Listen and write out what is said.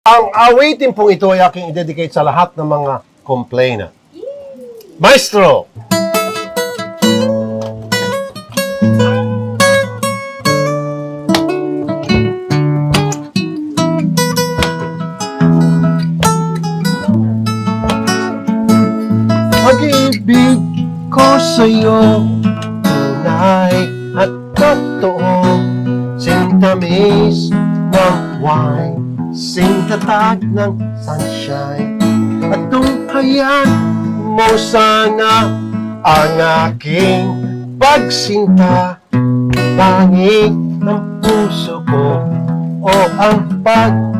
Ang awitin pong ito ay aking i-dedicate sa lahat ng mga complainant. Maestro! Pag-ibig ko sa'yo, tunay at totoo, sintamis ng wine, singtatag ng sunshine, at tunghayan mo sana ang aking pagsinta, bangik ng puso ko o ang pag